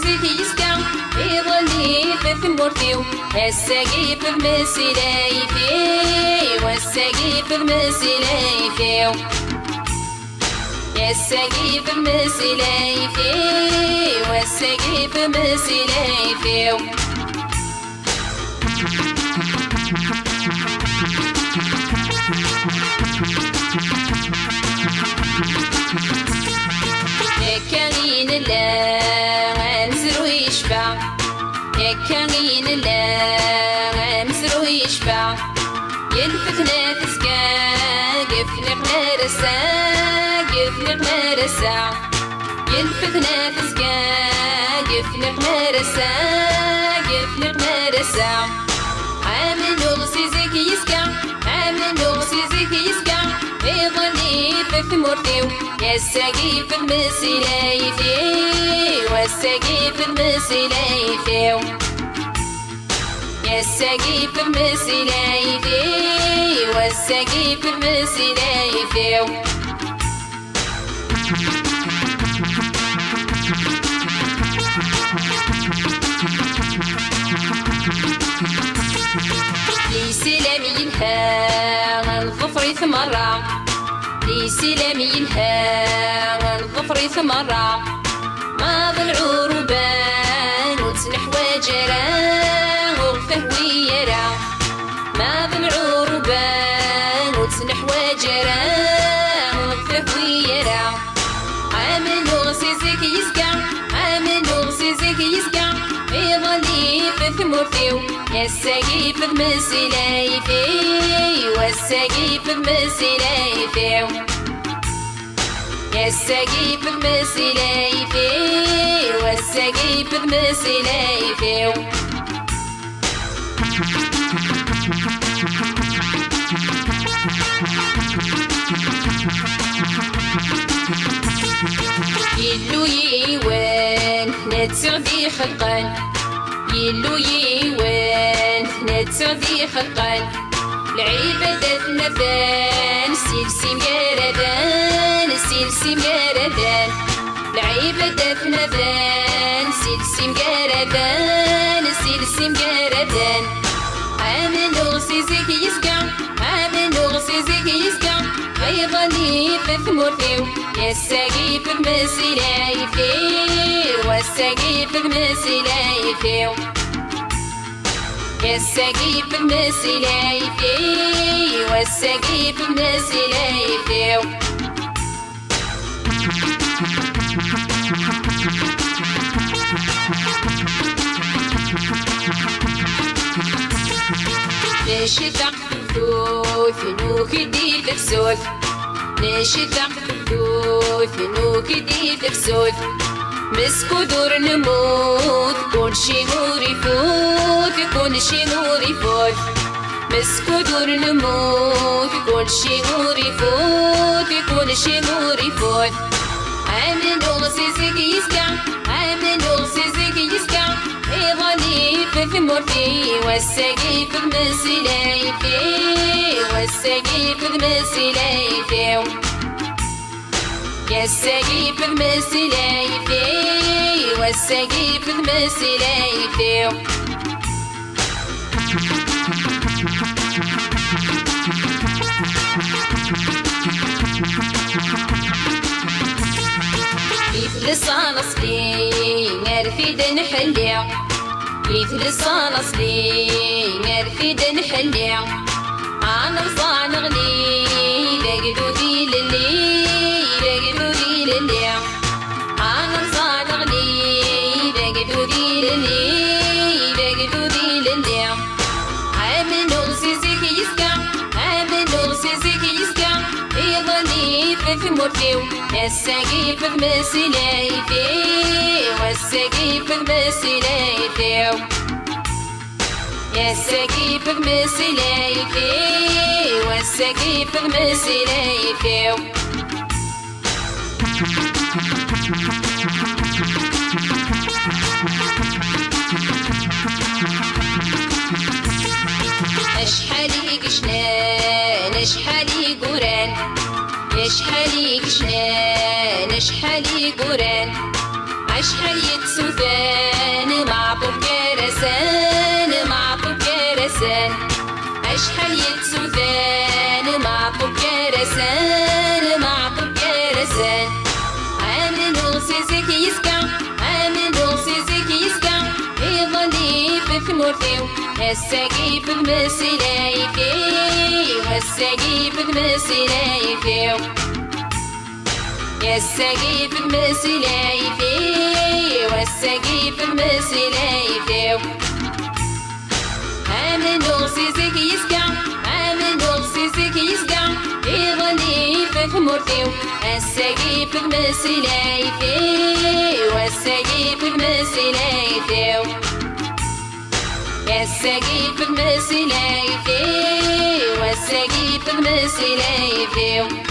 زيكي يسكع يظلي في ثمورتيو الساقي في مسلايفي والساقي في مسلايفي الساقي في مسلايفي والساقي في مسلايفي كاين لا مسرو يشبع كاين لا مسرو يشبع ينفثنا تسكا قفنا قنارسا قفنا قنارسا ينفثنا تسكا قفنا قنارسا قفنا قنارسا عامل نغسي زيكي يسكع عامل نغسي زيكي يسكع يظني في ثمورتيو الساقي في المسلايفي والساقي في المسلايفي الساقي في المسلايفي والساقي في المسلايفي لسلام ينهى الظفر ثمرة لسلام ينهى الظفر ثمرة ما بالعربان وتسنح وجرا وغفه ويرا ما بالعربان وتسنح وجرا وغفه ويرا عامل نغسي زيكي يسكع عامل نغسي زيكي يسكع يظلي في ثمورتيو الساقي في المسلايفي والساقي في المسلايفي الساقي في المسلايفي والساقي في المسلايفي يلو يوان نتسعدي خلقان يلو يوان نتسعدي خلقان العبادة مثان سيلسي مقردان سيلسي مقردان العبادة مثان سيلسي مقردان سيلسي مقردان عامل نغسي زيكي يسكع عامل نغسي زيكي يسكع أيضاني في ثمورتيو الساقي في المسلايفي والساقي في المسلايفي الساقي في المسلايفي والساقي في المسلايفي نشتاق ثوث نوكدي تفسوث نشتاق ثوث نوكدي تفسوث مسكو دور نموت كل شي نور يفوت كل شي نور يفوت مسكو دور نموت كل شي نور يفوت كل شي نور يفوت عامل نغسي زيكي يسكع عامل نغسي زيكي يسكع يظني في ثمورتي والساقي في المسلايفي والساقي في المسلايفي الساقي في المسلايفي والساقي في المسلايفي يثلث اصلي نرفد نحلي يثلث اصلي نرفد نحلي انا رصان غلي لقدودي للي لقدودي للي انا رصان غلي لقدودي للي لقدودي للي عامل نغسي زيكي يسكع عامل نغسي زيكي يسكع يظلي في ثمورتيو الساقي في المسلايفي والساقي في المسلايفي الساقي في المسلايفي والساقي في المسلايفي اشحالي قشنان اشحالي قران اشحالي قشنان اشحالي قران أشحال يتسوثان معطوب كرسان معطوب كرسان أشحال يتسوثان معطوب كرسان معطوب كرسان عامل وصيزك يسكع عامل وصيزك يسكع يظلي في ثمورتيو الساقي في بمسلايكي والساقي في بمسلايكي الساقي في بمسلايكي والساقي في بمسلايكي عامل وصيزك يسكع عامل وصيزك يسكع يظلي في ثمورتيو الساقي في بمسلايكي والساقي في بمسلايكي الساقي في بمسلايكي والساقي في بمسلايكي